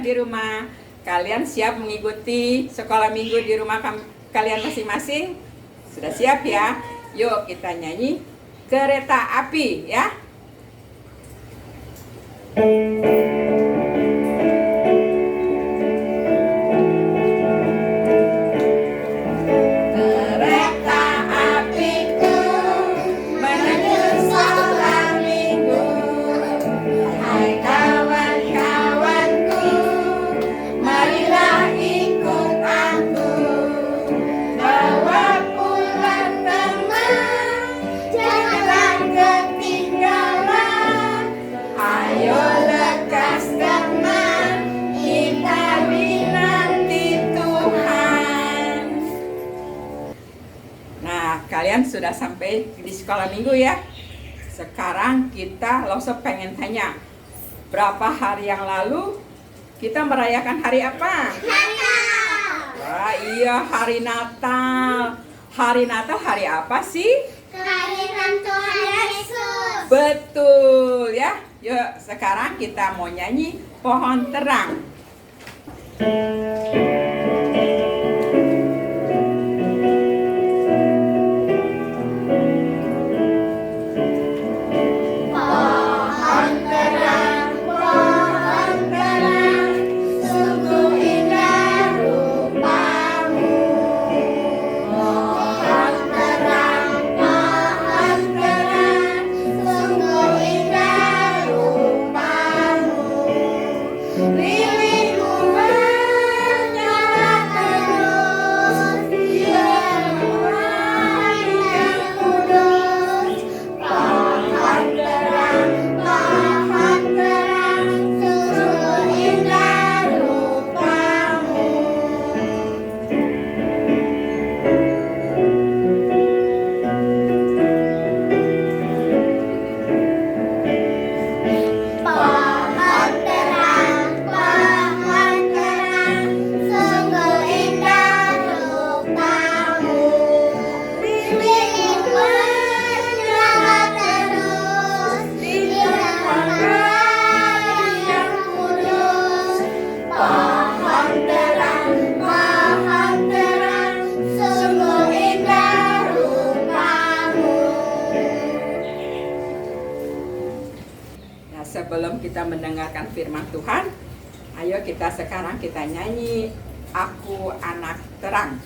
di rumah. Kalian siap mengikuti sekolah minggu di rumah kalian masing-masing? Sudah siap ya? Yuk kita nyanyi Kereta Api ya. Kalian sudah sampai di sekolah minggu ya. Sekarang kita langsung pengen tanya, berapa hari yang lalu kita merayakan hari apa? Wah, iya, hari Natal. Hari Natal hari apa sih? Kelahiran Tuhan Yesus. Betul ya. Yuk sekarang kita mau nyanyi Pohon Terang. Sebelum kita mendengarkan firman Tuhan, ayo sekarang kita nyanyi Aku Anak Terang.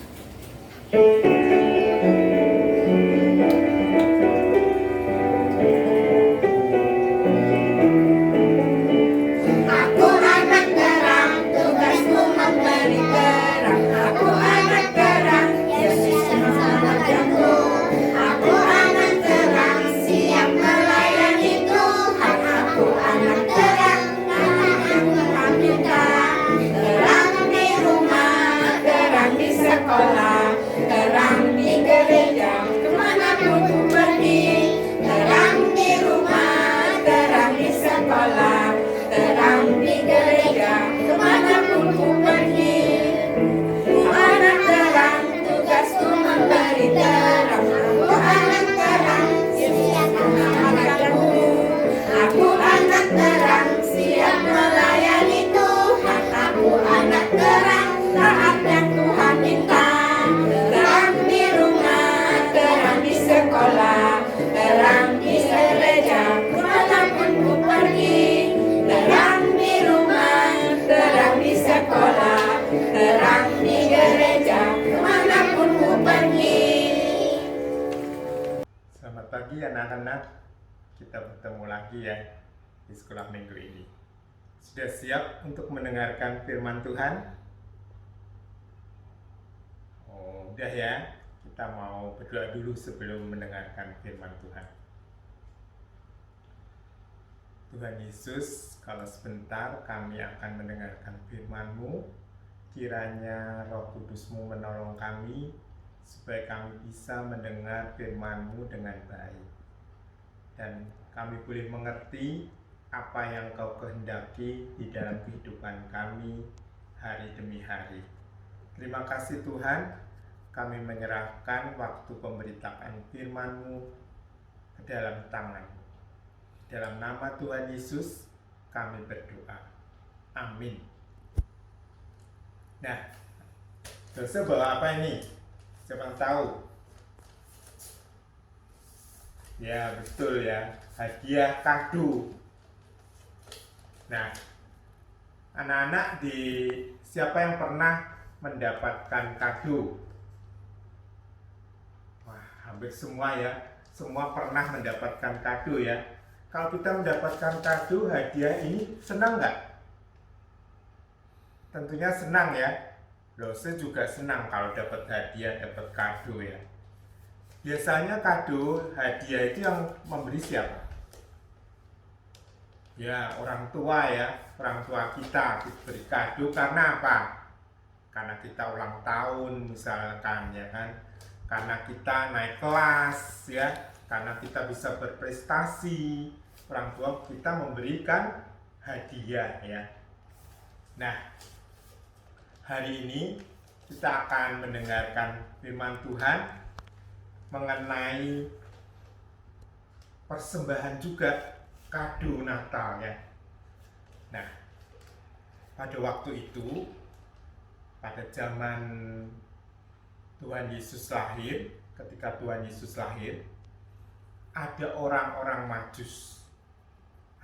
Selamat pagi anak-anak, kita bertemu lagi ya di sekolah minggu ini. Sudah siap untuk mendengarkan firman Tuhan? Oh, udah ya, kita mau berdoa dulu sebelum mendengarkan firman Tuhan. Tuhan Yesus, kalau sebentar kami akan mendengarkan firman-Mu, kiranya Roh Kudus-Mu menolong kami supaya kami bisa mendengar firman-Mu dengan baik. Dan kami boleh mengerti apa yang Kau kehendaki di dalam kehidupan kami hari demi hari. Terima kasih Tuhan, kami menyerahkan waktu pemberitaan firman-Mu ke dalam tangan-Mu. Dalam nama Tuhan Yesus, kami berdoa. Amin. Nah, Joseph bawa apa ini? Siapa yang tahu? Ya, betul ya. Hadiah kado. Nah, anak-anak siapa yang pernah mendapatkan kado? Wah, hampir semua ya. Semua pernah mendapatkan kado ya. Kalau kita mendapatkan kado, hadiah ini senang nggak? Tentunya senang ya. Saya juga senang kalau dapat hadiah, dapat kado ya. Biasanya kado, hadiah itu yang memberi siapa? Ya, orang tua ya. Orang tua kita diberi kado karena apa? Karena kita ulang tahun misalkan ya kan. Karena kita naik kelas ya. Karena kita bisa berprestasi. Orang tua kita memberikan hadiah ya. Nah, hari ini kita akan mendengarkan firman Tuhan mengenai persembahan juga kado Natal ya. Nah, pada waktu itu, pada zaman Tuhan Yesus lahir, ketika Tuhan Yesus lahir, ada orang-orang Majus.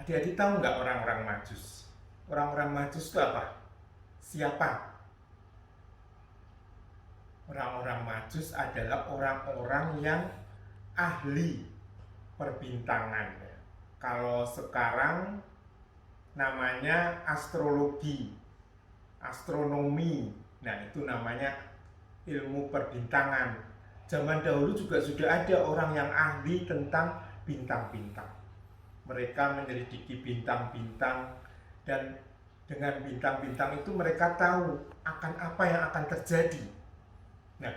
Adik-adik tahu nggak orang-orang Majus? Orang-orang Majus itu apa? Siapa? Orang-orang Majus adalah orang-orang yang ahli perbintangan. Kalau sekarang namanya astrologi, astronomi. Nah, itu namanya ilmu perbintangan. Zaman dahulu juga sudah ada orang yang ahli tentang bintang-bintang. Mereka menyelidiki bintang-bintang dan dengan bintang-bintang itu mereka tahu akan apa yang akan terjadi. Nah,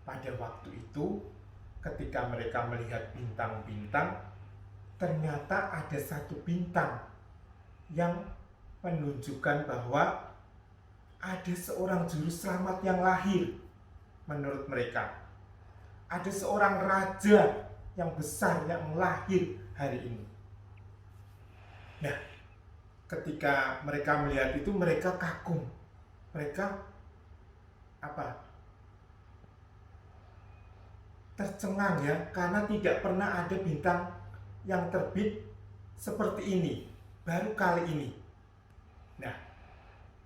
pada waktu itu ketika mereka melihat bintang-bintang, ternyata ada satu bintang yang menunjukkan bahwa ada seorang juru selamat yang lahir menurut mereka. Ada seorang raja yang besar yang lahir hari ini. Nah, ketika mereka melihat itu mereka kagum. Mereka tercengang ya, karena tidak pernah ada bintang yang terbit seperti ini, baru kali ini. Nah,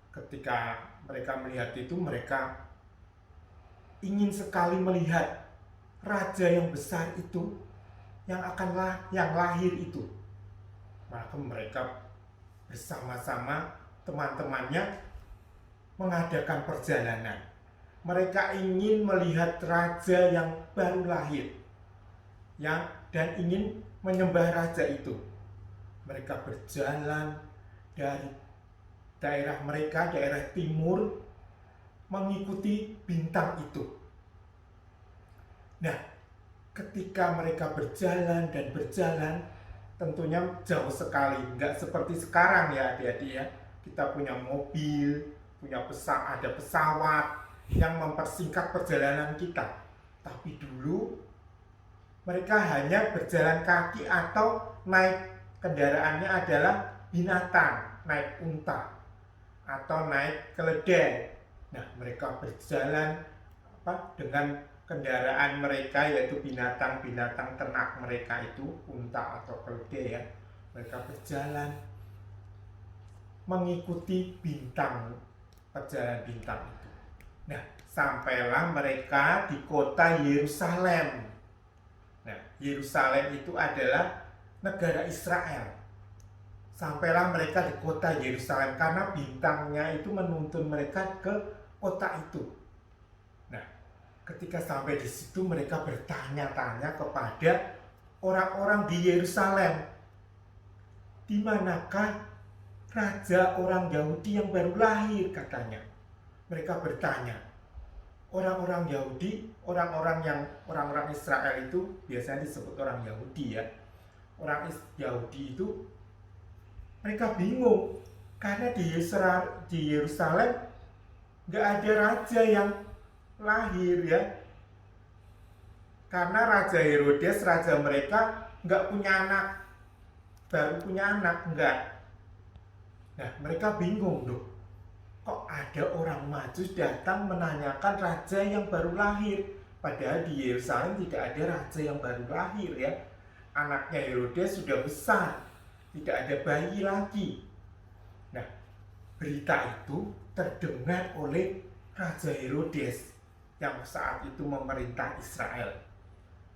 ketika mereka melihat itu, mereka ingin sekali melihat raja yang besar itu, yang lahir itu. Maka mereka bersama-sama teman-temannya mengadakan perjalanan. Mereka ingin melihat raja yang baru lahir, dan ingin menyembah raja itu. Mereka berjalan dari daerah mereka, daerah timur, mengikuti bintang itu. Nah, ketika mereka berjalan dan berjalan, tentunya jauh sekali, nggak seperti sekarang ya adik-adik ya. Kita punya mobil, ada pesawat yang mempersingkat perjalanan kita. Tapi dulu mereka hanya berjalan kaki atau naik kendaraannya adalah binatang, naik unta atau naik keledai. Nah, mereka berjalan dengan kendaraan mereka, yaitu binatang-binatang ternak mereka itu, unta atau keledai ya. Mereka berjalan mengikuti perjalanan bintang itu. Nah, sampailah mereka di kota Yerusalem. Nah, Yerusalem itu adalah negara Israel. Sampailah mereka di kota Yerusalem karena bintangnya itu menuntun mereka ke kota itu. Nah, ketika sampai di situ mereka bertanya-tanya kepada orang-orang di Yerusalem, di manakah raja orang Yahudi yang baru lahir, katanya. Mereka bertanya. Orang-orang Yahudi, orang-orang Israel itu biasanya disebut orang Yahudi ya. Orang Yahudi itu mereka bingung karena di Yerusalem nggak ada raja yang lahir ya. Karena Raja Herodes, raja mereka nggak punya anak, baru punya anak, enggak. Nah, mereka bingung loh. kok ada orang Majus datang menanyakan raja yang baru lahir. Padahal di Yerusalem tidak ada raja yang baru lahir ya. Anaknya Herodes sudah besar, tidak ada bayi lagi. Nah, berita itu terdengar oleh Raja Herodes yang saat itu memerintah Israel.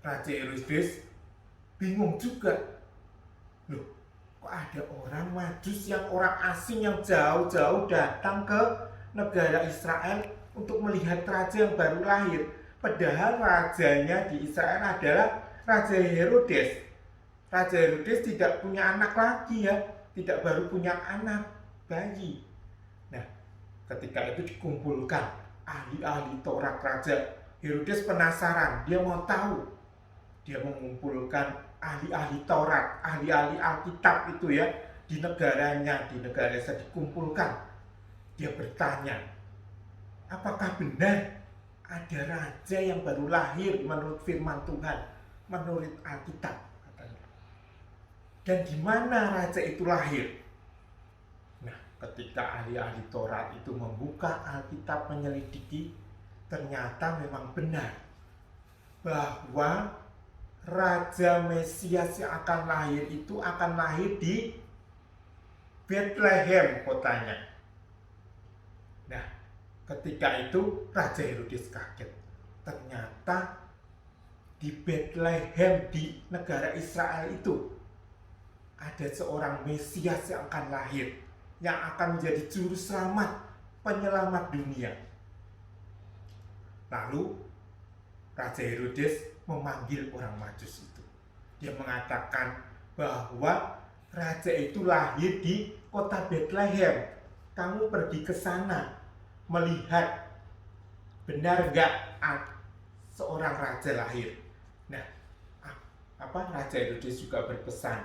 Raja Herodes bingung juga. Loh, kok ada orang Majus, yang orang asing yang jauh-jauh datang ke negara Israel untuk melihat raja yang baru lahir. Padahal rajanya di Israel adalah Raja Herodes. Raja Herodes tidak punya anak lagi ya, tidak baru punya anak bayi. Nah, ketika itu dikumpulkan ahli-ahli Taurat raja. Herodes penasaran, dia mau tahu. Dia mengumpulkan ahli-ahli Taurat, ahli-ahli Alkitab itu ya, di negaranya, di negara saya dikumpulkan. Dia bertanya, apakah benar ada raja yang baru lahir menurut firman Tuhan, menurut Alkitab, katanya. Dan di mana raja itu lahir? Nah, ketika ahli-ahli Taurat itu membuka Alkitab, menyelidiki, ternyata memang benar bahwa Raja Mesias yang akan lahir itu akan lahir di Bethlehem kotanya. Nah, ketika itu Raja Herodes kaget. Ternyata di Bethlehem, di negara Israel itu, ada seorang Mesias yang akan lahir, yang akan menjadi juru selamat, penyelamat dunia. Lalu Raja Herodes memanggil orang Majus itu. Dia mengatakan bahwa raja itu lahir di kota Bethlehem. Kamu pergi ke sana melihat benar nggak seorang raja lahir. Nah, Raja Herodes juga berpesan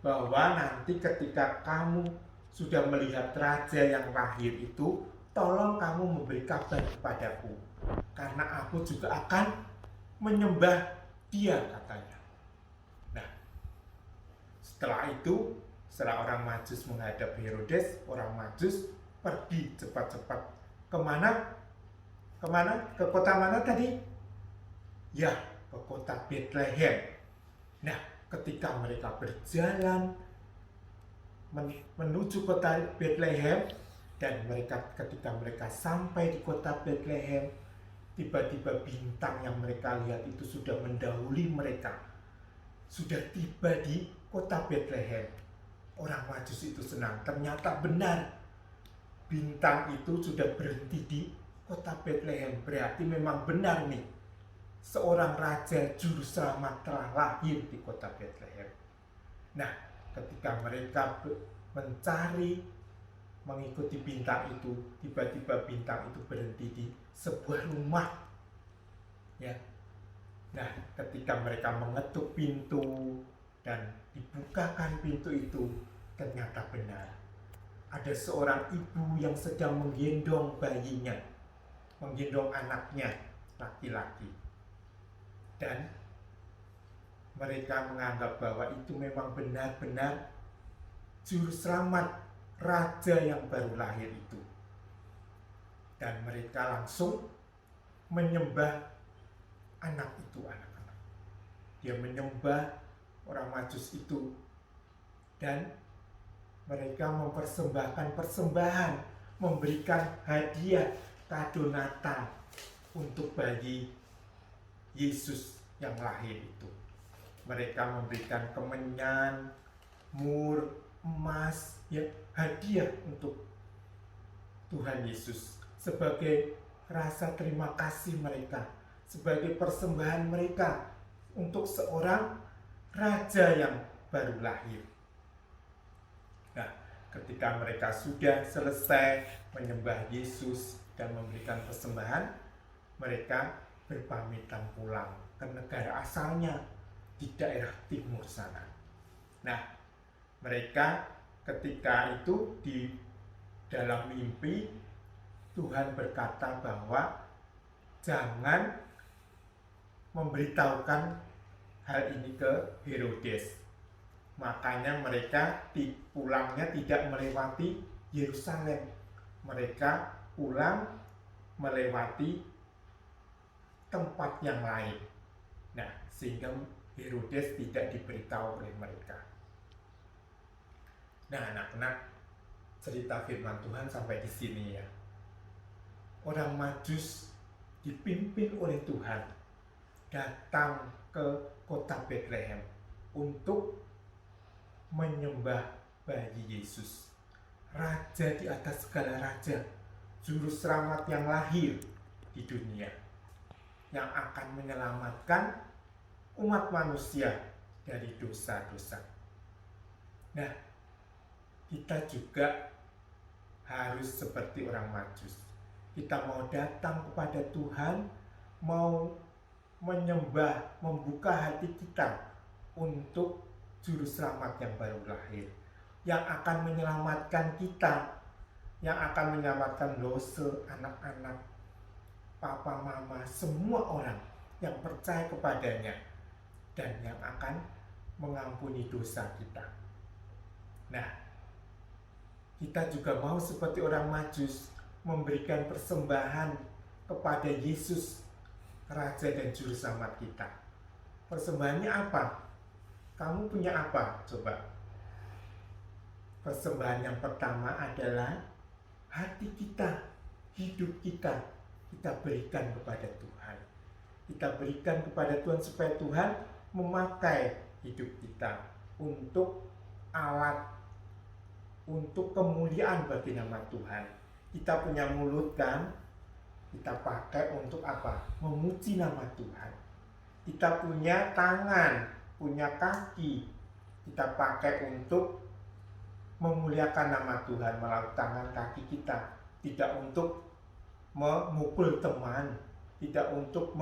bahwa nanti ketika kamu sudah melihat raja yang lahir itu, tolong kamu memberi kabar kepadaku, karena aku juga akan menyembah dia, katanya. Nah, setelah itu, setelah orang Majus menghadap Herodes, orang Majus pergi cepat-cepat. Kemana? Ke kota mana tadi? Ya, ke kota Bethlehem. Nah, ketika mereka berjalan menuju kota Bethlehem, dan ketika mereka sampai di kota Bethlehem, tiba-tiba bintang yang mereka lihat itu sudah mendahului mereka. Sudah tiba di kota Bethlehem. Orang Majus itu senang. Ternyata benar, bintang itu sudah berhenti di kota Bethlehem. Berarti memang benar nih, seorang raja juru selamat telah lahir di kota Bethlehem. Nah, ketika mereka mencari, mengikuti bintang itu, tiba-tiba bintang itu berhenti di sebuah rumah. Ya. Nah, ketika mereka mengetuk pintu dan dibukakan pintu itu, ternyata benar ada seorang ibu yang sedang menggendong bayinya, menggendong anaknya laki-laki. Dan mereka menganggap bahwa itu memang benar-benar juru selamat raja yang baru lahir itu. Dan mereka langsung menyembah anak itu, anak-anak. Dia menyembah orang Majus itu, dan mereka mempersembahkan persembahan, memberikan hadiah kado Natal untuk bayi Yesus yang lahir itu. Mereka memberikan kemenyan, mur, emas, ya, hadiah untuk Tuhan Yesus sebagai rasa terima kasih mereka, sebagai persembahan mereka untuk seorang raja yang baru lahir. Nah, ketika mereka sudah selesai menyembah Yesus dan memberikan persembahan, mereka berpamitan pulang ke negara asalnya di daerah timur sana. Nah, mereka ketika itu di dalam mimpi, Tuhan berkata bahwa jangan memberitahukan hal ini ke Herodes. Makanya mereka pulangnya tidak melewati Yerusalem, mereka pulang melewati tempat yang lain. Nah, sehingga Herodes tidak diberitahu oleh mereka. Nah, anak-anak, cerita firman Tuhan sampai di sini ya. Orang Majus dipimpin oleh Tuhan datang ke kota Bethlehem untuk menyembah bayi Yesus, raja di atas segala raja, juru selamat yang lahir di dunia, yang akan menyelamatkan umat manusia dari dosa-dosa. Nah, kita juga harus seperti orang Majus. Kita mau datang kepada Tuhan, mau menyembah, membuka hati kita untuk juru selamat yang baru lahir, yang akan menyelamatkan kita, yang akan menyelamatkan dosa anak-anak, papa, mama, semua orang yang percaya kepadanya, dan yang akan mengampuni dosa kita. Nah, kita juga mau seperti orang Majus, memberikan persembahan kepada Yesus, Raja dan Juru Selamat kita. Persembahannya apa? Kamu punya apa? Coba. Persembahan yang pertama adalah hati kita, hidup kita berikan kepada Tuhan. Kita berikan kepada Tuhan supaya Tuhan memakai hidup kita untuk alat, untuk kemuliaan bagi nama Tuhan. Kita punya mulut kan? Kita pakai untuk apa? Memuji nama Tuhan. Kita punya tangan, punya kaki, kita pakai untuk memuliakan nama Tuhan melalui tangan kaki kita, tidak untuk memukul teman, tidak untuk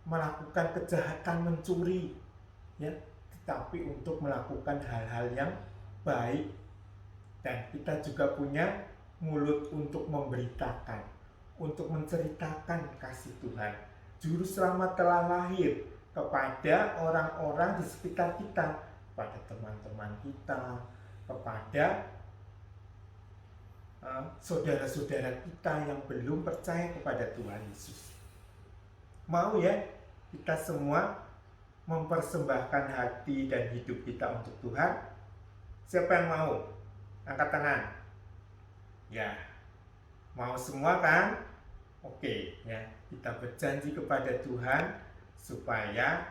melakukan kejahatan, mencuri, ya, tetapi untuk melakukan hal-hal yang baik. Dan kita juga punya mulut untuk memberitakan, untuk menceritakan kasih Tuhan. Juru selamat telah lahir kepada orang-orang di sekitar kita, kepada teman-teman kita, kepada saudara-saudara kita yang belum percaya kepada Tuhan Yesus. Mau ya kita semua mempersembahkan hati dan hidup kita untuk Tuhan? Siapa yang mau? Angkat tangan. Ya, mau semua kan? Oke, ya, kita berjanji kepada Tuhan supaya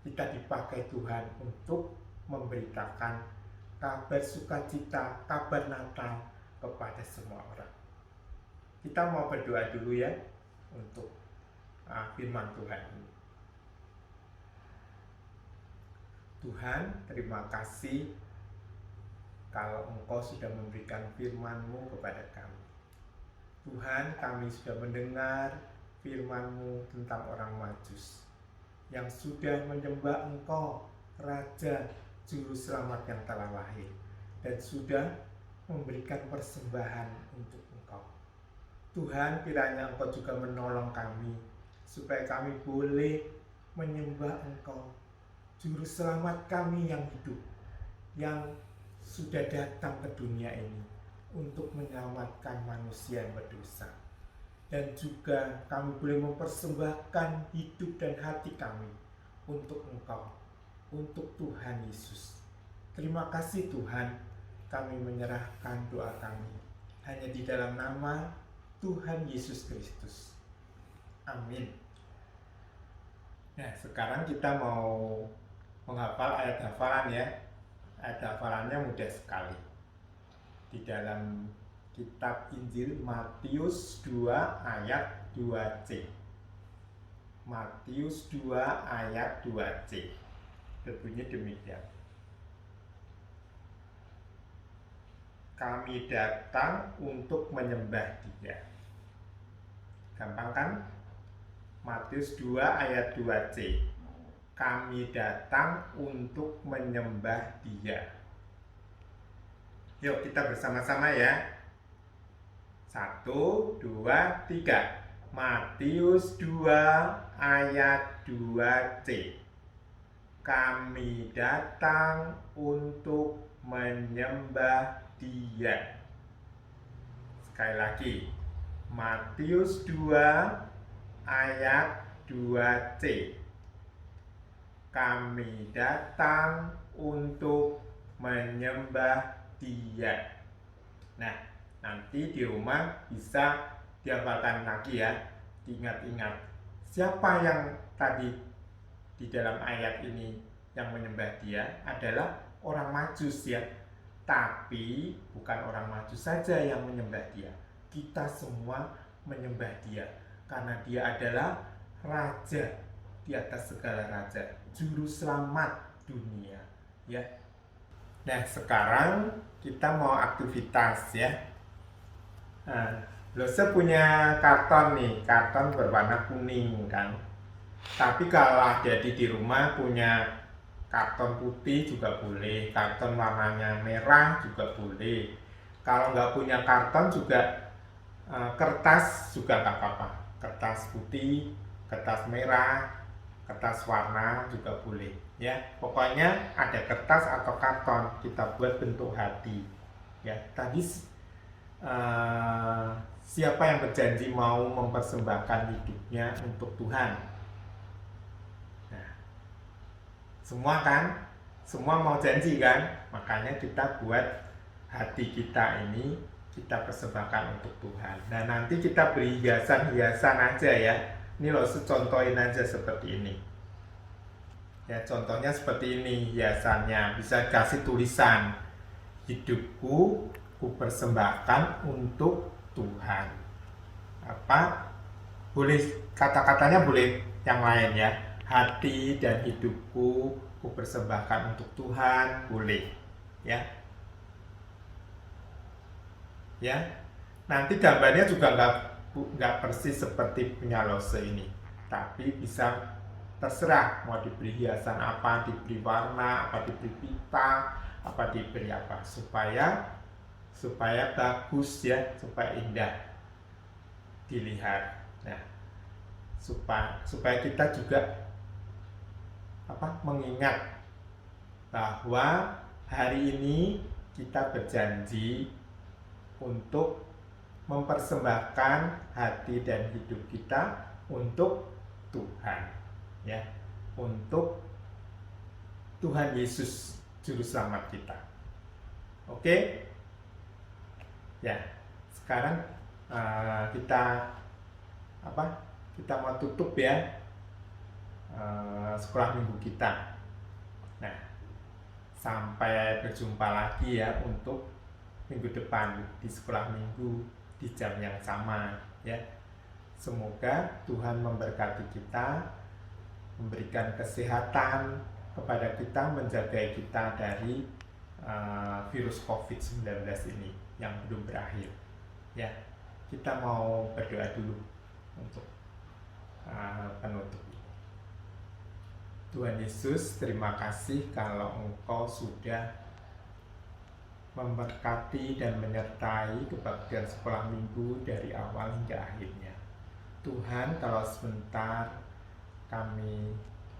kita dipakai Tuhan untuk memberitakan kabar sukacita, kabar Natal kepada semua orang. Kita mau berdoa dulu ya untuk firman Tuhan ini. Tuhan, terima kasih kalau Engkau sudah memberikan firman-Mu kepada kami. Tuhan, kami sudah mendengar firman-Mu tentang orang Majus yang sudah menyembah Engkau, Raja Juru Selamat yang telah lahir, dan sudah memberikan persembahan untuk Engkau. Tuhan, kiranya Engkau juga menolong kami, supaya kami boleh menyembah Engkau, Juru Selamat kami yang hidup, yang sudah datang ke dunia ini untuk menyelamatkan manusia yang berdosa. Dan juga kami boleh mempersembahkan hidup dan hati kami untuk Engkau, untuk Tuhan Yesus. Terima kasih Tuhan, kami menyerahkan doa kami hanya di dalam nama Tuhan Yesus Kristus. Amin. Nah, sekarang kita mau menghafal ayat hafalan ya. Ayat hafalannya mudah sekali. Di dalam kitab Injil Matius 2 ayat 2c. Matius 2 ayat 2c. Berbunyi demikian. Kami datang untuk menyembah Dia. Gampang kan? Matius 2 ayat 2c. Kami datang untuk menyembah Dia. Yuk kita bersama-sama ya. 1, 2, 3. Matius 2 ayat 2c. Kami datang untuk menyembah Dia. Sekali lagi, Matius 2 ayat 2c. Kami datang untuk menyembah Dia. Nah, nanti di rumah bisa dihafalkan lagi ya, diingat-ingat. Siapa yang tadi di dalam ayat ini yang menyembah Dia adalah orang Majus ya. Tapi bukan orang Majus saja yang menyembah Dia. Kita semua menyembah Dia karena Dia adalah Raja di atas segala raja, Juru Selamat dunia ya. Nah, sekarang kita mau aktivitas ya. Lose punya karton nih, karton berwarna kuning kan. Tapi kalau adik-adik di rumah punya karton putih juga boleh, karton warnanya merah juga boleh. Kalau nggak punya karton juga kertas juga nggak apa-apa. Kertas putih, kertas merah, kertas warna juga boleh ya. Pokoknya ada kertas atau karton, kita buat bentuk hati ya. Tadi siapa yang berjanji mau mempersembahkan hidupnya untuk Tuhan? Nah, semua kan? Semua mau janji kan? Makanya kita buat hati kita ini, kita persembahkan untuk Tuhan. Nah, nanti kita beri hiasan-hiasan aja ya. Ini loh, contohin aja seperti ini. Ya, contohnya seperti ini hiasannya. Bisa kasih tulisan, hidupku kupersembahkan untuk Tuhan. Apa? Boleh kata-katanya boleh yang lain ya. Hati dan hidupku kupersembahkan untuk Tuhan, boleh ya. Ya. Nanti gambarnya juga nggak persis seperti punya Lose ini. Tapi bisa terserah mau diberi hiasan apa, diberi warna, apa diberi pita, apa diberi apa supaya bagus ya, supaya indah dilihat. Nah, supaya kita juga mengingat bahwa hari ini kita berjanji untuk mempersembahkan hati dan hidup kita untuk Tuhan ya, untuk Tuhan Yesus Juru Selamat kita. Oke? Ya, sekarang kita mau tutup ya sekolah minggu kita. Nah, sampai berjumpa lagi ya untuk minggu depan di sekolah minggu di jam yang sama ya. Semoga Tuhan memberkati kita, memberikan kesehatan kepada kita, menjaga kita dari virus COVID-19 ini yang belum berakhir ya. Kita mau berdoa dulu untuk penutup. Tuhan Yesus, terima kasih kalau Engkau sudah memberkati dan menyertai kebaktian sekolah minggu dari awal hingga akhirnya. Tuhan, kalau sebentar kami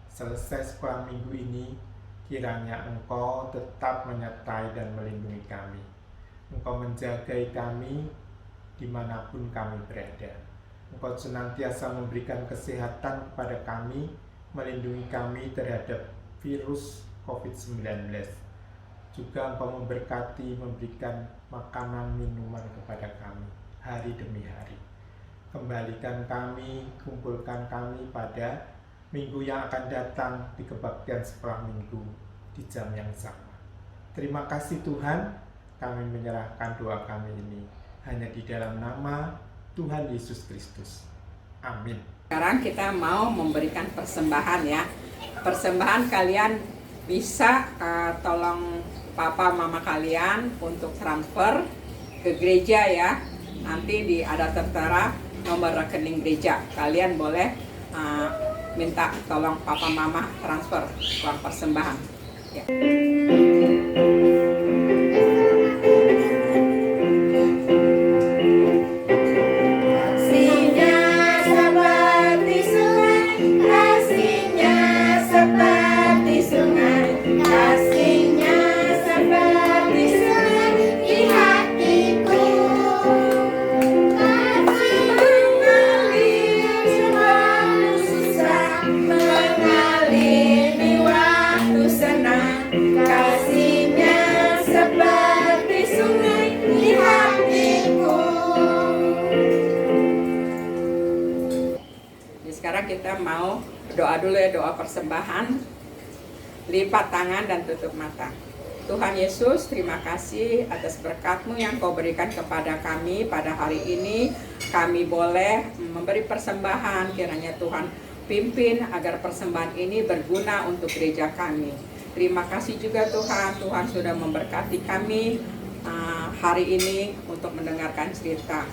selesai sekolah minggu ini, kiranya Engkau tetap menyertai dan melindungi kami. Engkau menjagai kami dimanapun kami berada. Engkau senantiasa memberikan kesehatan kepada kami, melindungi kami terhadap virus COVID-19. Juga Engkau memberkati, memberikan makanan, minuman kepada kami hari demi hari. Kembalikan kami, kumpulkan kami pada minggu yang akan datang di kebaktian sekolah minggu di jam yang sama. Terima kasih Tuhan, kami menyerahkan doa kami ini hanya di dalam nama Tuhan Yesus Kristus. Amin. Sekarang kita mau memberikan persembahan ya. Persembahan kalian bisa tolong papa mama kalian untuk transfer ke gereja ya. Nanti ada tertera nomor rekening gereja. Kalian boleh minta tolong papa mama transfer uang persembahan ya. Kasihnya seperti sungai, kasihnya seperti Doa dulu ya, doa persembahan. Lipat tangan dan tutup mata. Tuhan Yesus, terima kasih atas berkat-Mu yang Kau berikan kepada kami pada hari ini. Kami boleh memberi persembahan, kiranya Tuhan pimpin agar persembahan ini berguna untuk gereja kami. Terima kasih juga Tuhan, Tuhan sudah memberkati kami hari ini untuk mendengarkan cerita.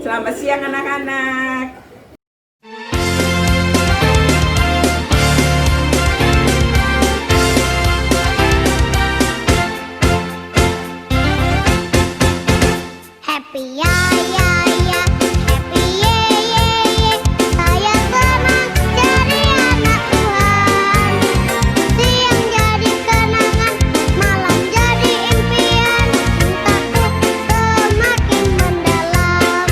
Selamat siang anak-anak. Happy ya ya ya, happy ye ye ye. Saya senang jadi anak Tuhan. Siang jadi kenangan, malam jadi impian. Cintaku semakin mendalam.